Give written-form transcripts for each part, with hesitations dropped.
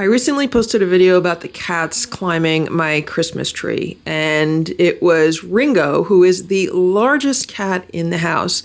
I recently posted a video about the cats climbing my Christmas tree, and it was Ringo, who is the largest cat in the house,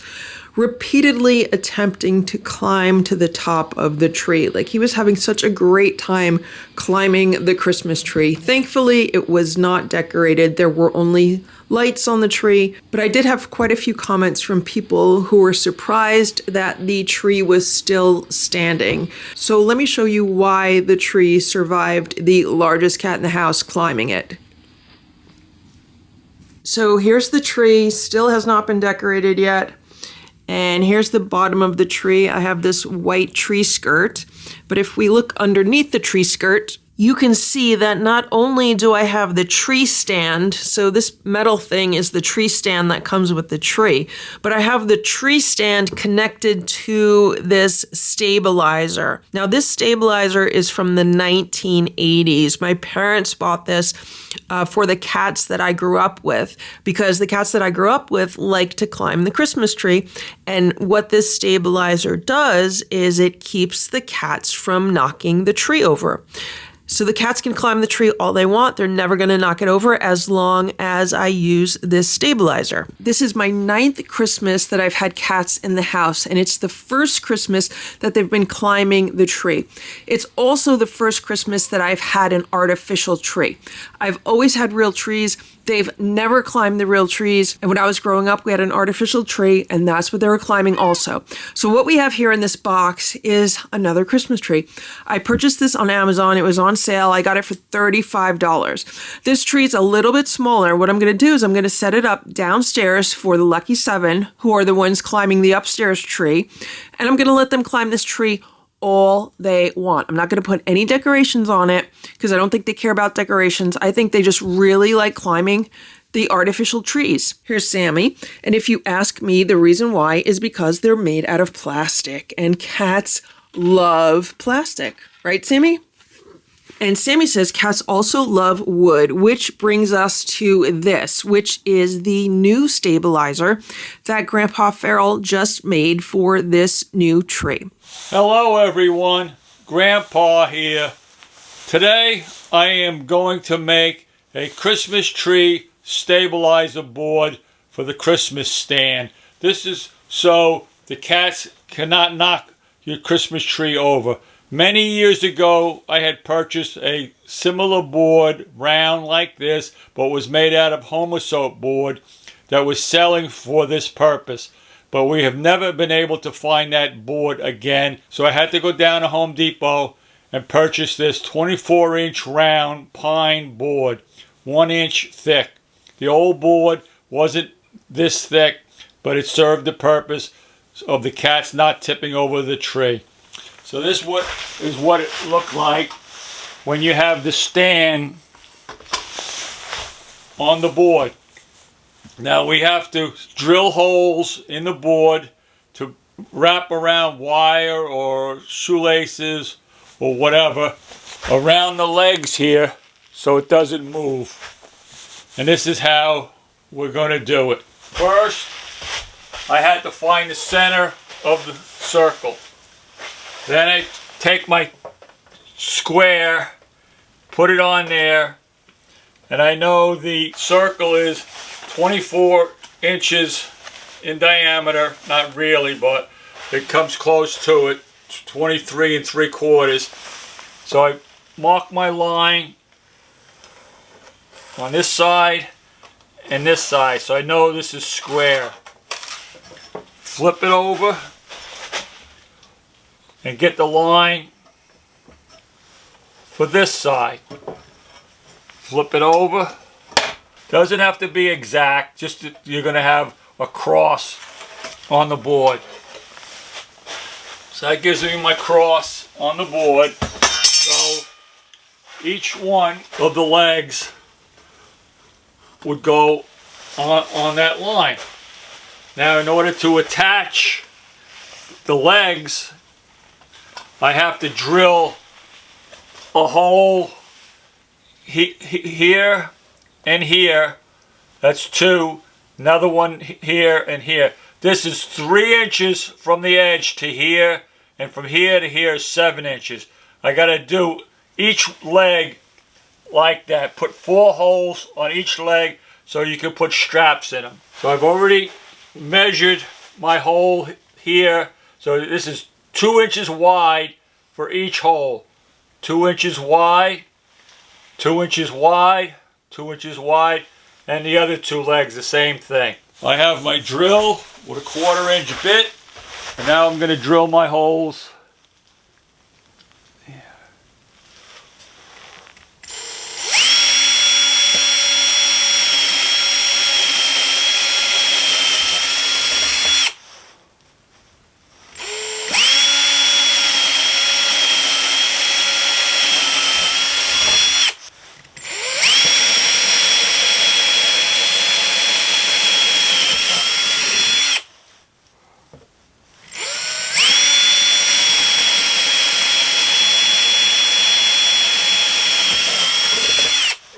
repeatedly attempting to climb to the top of the tree. Like, he was having such a great time climbing the Christmas tree. Thankfully, it was not decorated. There were only lights on the tree, but I did have quite a few comments from people who were surprised that the tree was still standing. So let me show you why the tree survived the largest cat in the house climbing it. So here's the tree, still has not been decorated yet. And here's the bottom of the tree. I have this white tree skirt, but if we look underneath the tree skirt, you can see that not only do I have the tree stand, so this metal thing is the tree stand that comes with the tree, but I have the tree stand connected to this stabilizer. Now, this stabilizer is from the 1980s. My parents bought this for the cats that I grew up with, because the cats that I grew up with like to climb the Christmas tree. And what this stabilizer does is it keeps the cats from knocking the tree over. So the cats can climb the tree all they want. They're never going to knock it over as long as I use this stabilizer. This is my 9th Christmas that I've had cats in the house, and it's the first Christmas that they've been climbing the tree. It's also the first Christmas that I've had an artificial tree. I've always had real trees. They've never climbed the real trees. And when I was growing up, we had an artificial tree, and that's what they were climbing also. So what we have here in this box is another Christmas tree. I purchased this on Amazon. It was on sale. I got it for $35. This tree is a little bit smaller. What I'm going to do is I'm going to set it up downstairs for the lucky 7, who are the ones climbing the upstairs tree. And I'm going to let them climb this tree all they want. I'm not going to put any decorations on it because I don't think they care about decorations. I think they just really like climbing the artificial trees. Here's Sammy. And if you ask me, the reason why is because they're made out of plastic, and cats love plastic. Right, Sammy? And Sammy says cats also love wood, which brings us to this, which is the new stabilizer that Grandpa Farrell just made for this new tree. Hello everyone, Grandpa here. Today I am going to make a Christmas tree stabilizer board for the Christmas stand. This is so the cats cannot knock your Christmas tree over. Many years ago I had purchased a similar board, round like this, but was made out of Homer soap board that was selling for this purpose. But we have never been able to find that board again. So I had to go down to Home Depot and purchase this 24-inch round pine board, 1 inch thick. The old board wasn't this thick, but it served the purpose of the cats not tipping over the tree. So this is what it looked like when you have the stand on the board. Now we have to drill holes in the board to wrap around wire or shoelaces or whatever around the legs here so it doesn't move. And this is how we're going to do it. First, I had to find the center of the circle. Then I take my square, put it on there, and I know the circle is 24 inches in diameter, not really, but it comes close to it, 23 3/4. So I mark my line on this side and this side, so I know this is square. Flip it over and get the line for this side. Flip it over. Doesn't have to be exact, just that you're going to have a cross on the board. So that gives me my cross on the board. So each one of the legs would go on that line. Now, in order to attach the legs, I have to drill a hole here and here. That's 2. Another one here and here. This is 3 inches from the edge to here, and from here to here is 7 inches. I got to do each leg like that. Put 4 holes on each leg so you can put straps in them. So I've already measured my hole here. So this is 2 inches wide for each hole. 2 inches wide, 2 inches wide, 2 inches wide, and the other 2 legs the same thing. I have my drill with a 1/4 inch bit, and now I'm going to drill my holes.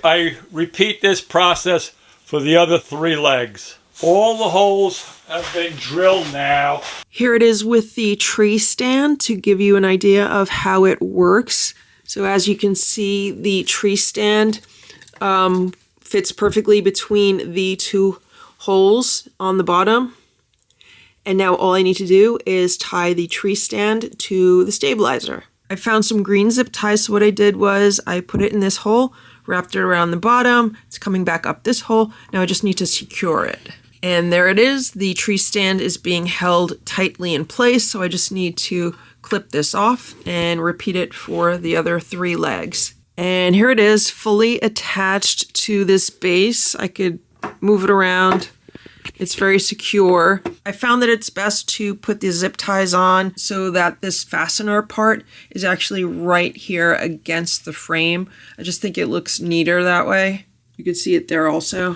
I repeat this process for the other 3 legs. All the holes have been drilled now. Here it is with the tree stand to give you an idea of how it works. So as you can see, the tree stand fits perfectly between the 2 holes on the bottom. And now all I need to do is tie the tree stand to the stabilizer. I found some green zip ties, so what I did was I put it in this hole, wrapped it around the bottom. It's coming back up this hole. Now I just need to secure it. And there it is. The tree stand is being held tightly in place, so I just need to clip this off and repeat it for the other 3 legs. And here it is, fully attached to this base. I could move it around. It's very secure. I found that it's best to put the zip ties on so that this fastener part is actually right here against the frame. I just think it looks neater that way. You can see it there also.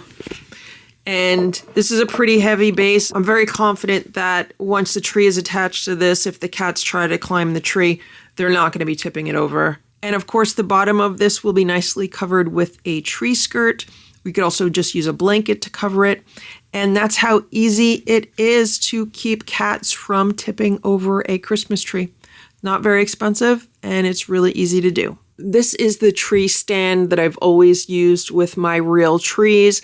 And this is a pretty heavy base. I'm very confident that once the tree is attached to this, if the cats try to climb the tree, they're not going to be tipping it over. And of course, the bottom of this will be nicely covered with a tree skirt. We could also just use a blanket to cover it. And that's how easy it is to keep cats from tipping over a Christmas tree. Not very expensive, and it's really easy to do. This is the tree stand that I've always used with my real trees.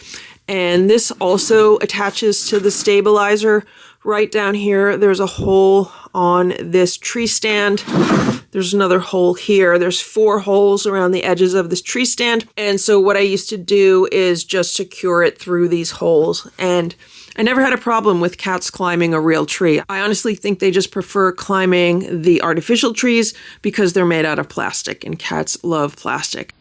And this also attaches to the stabilizer. Right down here, there's a hole on this tree stand. There's another hole here. There's 4 holes around the edges of this tree stand. And so what I used to do is just secure it through these holes. And I never had a problem with cats climbing a real tree. I honestly think they just prefer climbing the artificial trees because they're made out of plastic, and cats love plastic.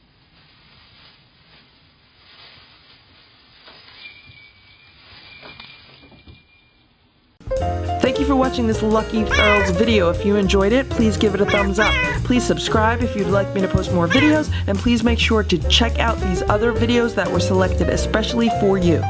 Thank you for watching this Lucky Ferals video. If you enjoyed it, please give it a thumbs up. Please subscribe if you'd like me to post more videos, and please make sure to check out these other videos that were selected especially for you.